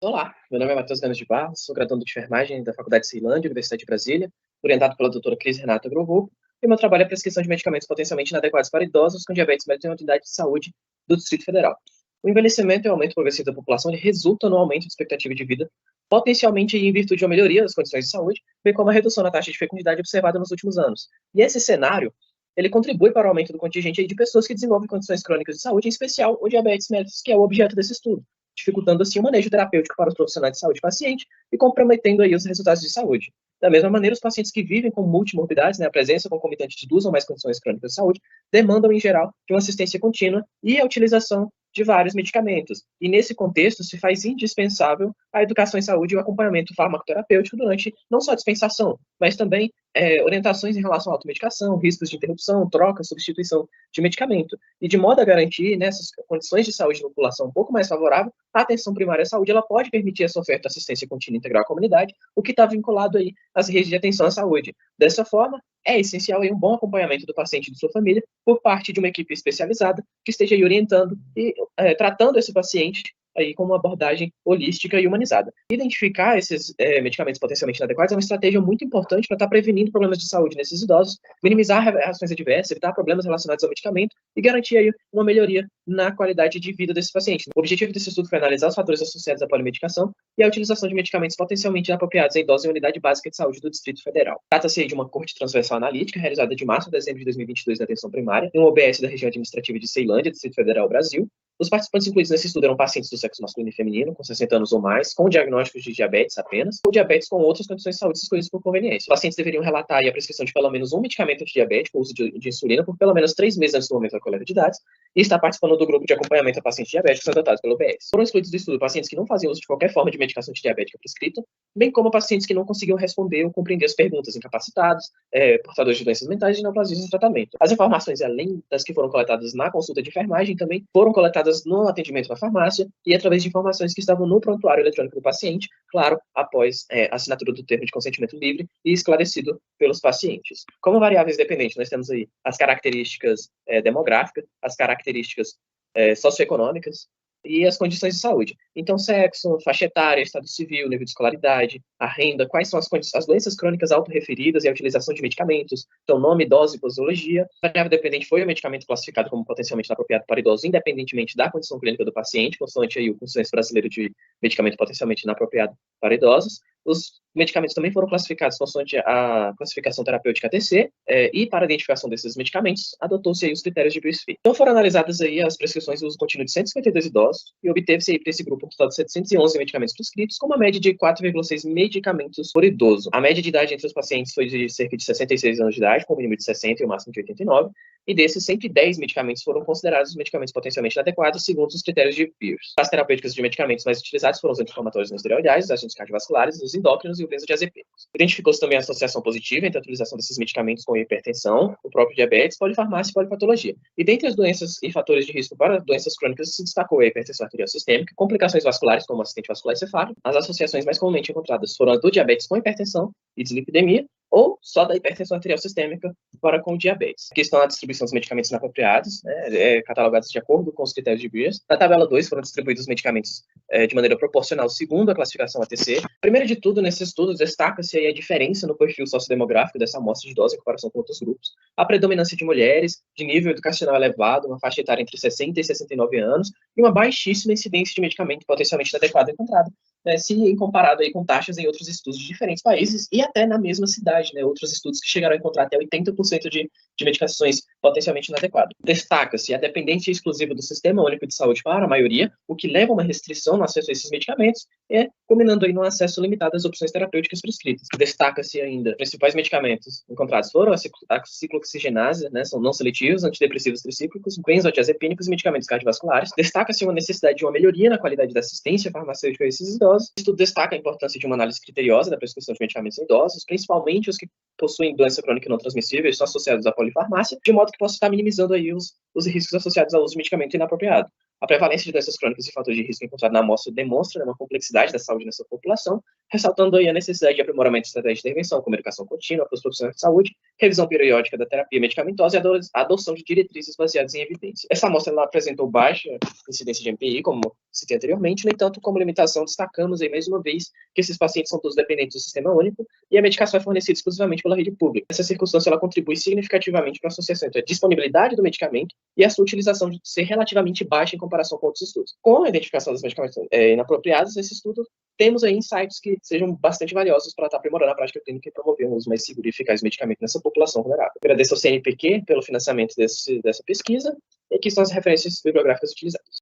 Olá, meu nome é Matheus Ganos de Barros, sou graduando de enfermagem da Faculdade de Ceilândia, Universidade de Brasília, orientado pela doutora Cris Renata Grovou, e meu trabalho é a prescrição de medicamentos potencialmente inadequados para idosos com diabetes mellitus em unidade de saúde do Distrito Federal. O envelhecimento e o aumento progressivo da população resulta no aumento de expectativa de vida, potencialmente em virtude de uma melhoria das condições de saúde, bem como a redução na taxa de fecundidade observada nos últimos anos. E esse cenário, ele contribui para o aumento do contingente de pessoas que desenvolvem condições crônicas de saúde, em especial o diabetes mellitus, que é o objeto desse estudo, dificultando assim o manejo terapêutico para os profissionais de saúde paciente e comprometendo aí os resultados de saúde. Da mesma maneira, os pacientes que vivem com multimorbidades, a presença concomitante de duas ou mais condições crônicas de saúde, demandam, em geral, de uma assistência contínua e a utilização de vários medicamentos. E, nesse contexto, se faz indispensável a educação em saúde e o acompanhamento farmacoterapêutico durante não só a dispensação, mas também orientações em relação à automedicação, riscos de interrupção, troca, substituição de medicamento. E de modo a garantir nessas condições de saúde de população um pouco mais favorável, a atenção primária à saúde ela pode permitir essa oferta de assistência contínua integral à comunidade, o que está vinculado aí às redes de atenção à saúde. Dessa forma, é essencial aí um bom acompanhamento do paciente e de sua família por parte de uma equipe especializada que esteja aí orientando e tratando esse paciente aí com uma abordagem holística e humanizada. Identificar esses medicamentos potencialmente inadequados é uma estratégia muito importante para estar prevenindo problemas de saúde nesses idosos, minimizar reações adversas, evitar problemas relacionados ao medicamento e garantir aí uma melhoria na qualidade de vida desses pacientes. O objetivo desse estudo foi analisar os fatores associados à polimedicação e a utilização de medicamentos potencialmente inapropriados em idosos em unidade básica de saúde do Distrito Federal. Trata-se de uma corte transversal analítica realizada de março a dezembro de 2022 na atenção primária, em um OBS da região administrativa de Ceilândia, Distrito Federal, Brasil. Os participantes incluídos nesse estudo eram pacientes do sexo masculino e feminino, com 60 anos ou mais, com diagnósticos de diabetes apenas, ou diabetes com outras condições de saúde escolhidas por conveniência. Os pacientes deveriam relatar a prescrição de pelo menos um medicamento antidiabético, ou uso de insulina, por pelo menos 3 meses antes do momento da coleta de dados, e estar participando do grupo de acompanhamento a pacientes diabéticos adotados pelo OBS. Foram excluídos do estudo pacientes que não faziam uso de qualquer forma de medicação antidiabética prescrita, bem como pacientes que não conseguiam responder ou compreender as perguntas, incapacitados, portadores de doenças mentais e neoplasias no tratamento. As informações, além das que foram coletadas na consulta de enfermagem, também foram coletadas no atendimento na farmácia e através de informações que estavam no prontuário eletrônico do paciente, claro, após assinatura do termo de consentimento livre e esclarecido pelos pacientes. Como variáveis dependentes, nós temos aí as características demográficas, as características socioeconômicas, e as condições de saúde. Então, sexo, faixa etária, estado civil, nível de escolaridade, a renda, quais são as doenças crônicas autorreferidas e a utilização de medicamentos, então nome, dose e posologia. A variável dependente foi o medicamento classificado como potencialmente inapropriado para idosos, independentemente da condição clínica do paciente, consoante aí o Consenso Brasileiro de Medicamento Potencialmente Inapropriado para Idosos. Os medicamentos também foram classificados consoante a classificação terapêutica ATC, e para a identificação desses medicamentos, adotou-se aí os critérios de BioSFI. Então foram analisadas aí as prescrições de uso contínuo de 152 idosos, e obteve-se aí para esse grupo um total de 711 medicamentos prescritos, com uma média de 4,6 medicamentos por idoso. A média de idade entre os pacientes foi de cerca de 66 anos de idade, com o mínimo de 60 e o máximo de 89, e desses 110 medicamentos foram considerados os medicamentos potencialmente inadequados, segundo os critérios de Pierce. As terapêuticas de medicamentos mais utilizados foram os anti-inflamatórios não esteroidais, os agentes cardiovasculares, os endócrinos e o benzodiazepínicos. Identificou-se também a associação positiva entre a utilização desses medicamentos com hipertensão, o próprio diabetes, polifarmácia e polipatologia. E dentre as doenças e fatores de risco para doenças crônicas se destacou a hipertensão arterial sistêmica, complicações vasculares como acidente vascular encefálico. As associações mais comumente encontradas foram a do diabetes com hipertensão e dislipidemia, ou só da hipertensão arterial sistêmica para com o diabetes. Aqui estão a distribuição dos medicamentos inapropriados, catalogados de acordo com os critérios de Beers. Na tabela 2 foram distribuídos os medicamentos de maneira proporcional, segundo a classificação ATC. Primeiro de tudo, nesses estudos, destaca-se aí a diferença no perfil sociodemográfico dessa amostra de idosos em comparação com outros grupos. A predominância de mulheres, de nível educacional elevado, uma faixa etária entre 60 e 69 anos, e uma baixíssima incidência de medicamento potencialmente inadequado encontrado, se comparado aí com taxas em outros estudos de diferentes países e até na mesma cidade, outros estudos que chegaram a encontrar até 80% de medicações potencialmente inadequadas. Destaca-se a dependência exclusiva do Sistema Único de Saúde para a maioria, o que leva a uma restrição no acesso a esses medicamentos, culminando aí no acesso limitado às opções terapêuticas prescritas. Destaca-se ainda, os principais medicamentos encontrados foram a ciclooxigenase, são não seletivos, antidepressivos tricíclicos, benzodiazepínicos e medicamentos cardiovasculares. Destaca-se uma necessidade de uma melhoria na qualidade da assistência farmacêutica a esses idosos. O estudo destaca a importância de uma análise criteriosa da prescrição de medicamentos em idosos, principalmente os que possuem doença crônica não transmissível e são associados à polifarmácia, de modo que possa estar minimizando aí os riscos associados ao uso de medicamento inapropriado. A prevalência de doenças crônicas e fatores de risco encontrado na amostra demonstra uma complexidade da saúde nessa população ressaltando aí a necessidade de aprimoramento de estratégia de intervenção, comunicação contínua para os profissionais de saúde, revisão periódica da terapia medicamentosa e a adoção de diretrizes baseadas em evidência. Essa amostra ela apresentou baixa incidência de MPI, como citei anteriormente, no entanto, como limitação, destacamos aí mais uma vez que esses pacientes são todos dependentes do sistema único e a medicação é fornecida exclusivamente pela rede pública. Essa circunstância ela contribui significativamente para a associação entre a disponibilidade do medicamento e a sua utilização de ser relativamente baixa em comparação com outros estudos. Com a identificação dos medicamentos inapropriados, esse estudo temos aí insights que sejam bastante valiosos para estar aprimorando a prática clínica e promover um uso mais seguro e eficaz de medicamento nessa população vulnerável. Agradeço ao CNPq pelo financiamento dessa pesquisa e aqui estão as referências bibliográficas utilizadas.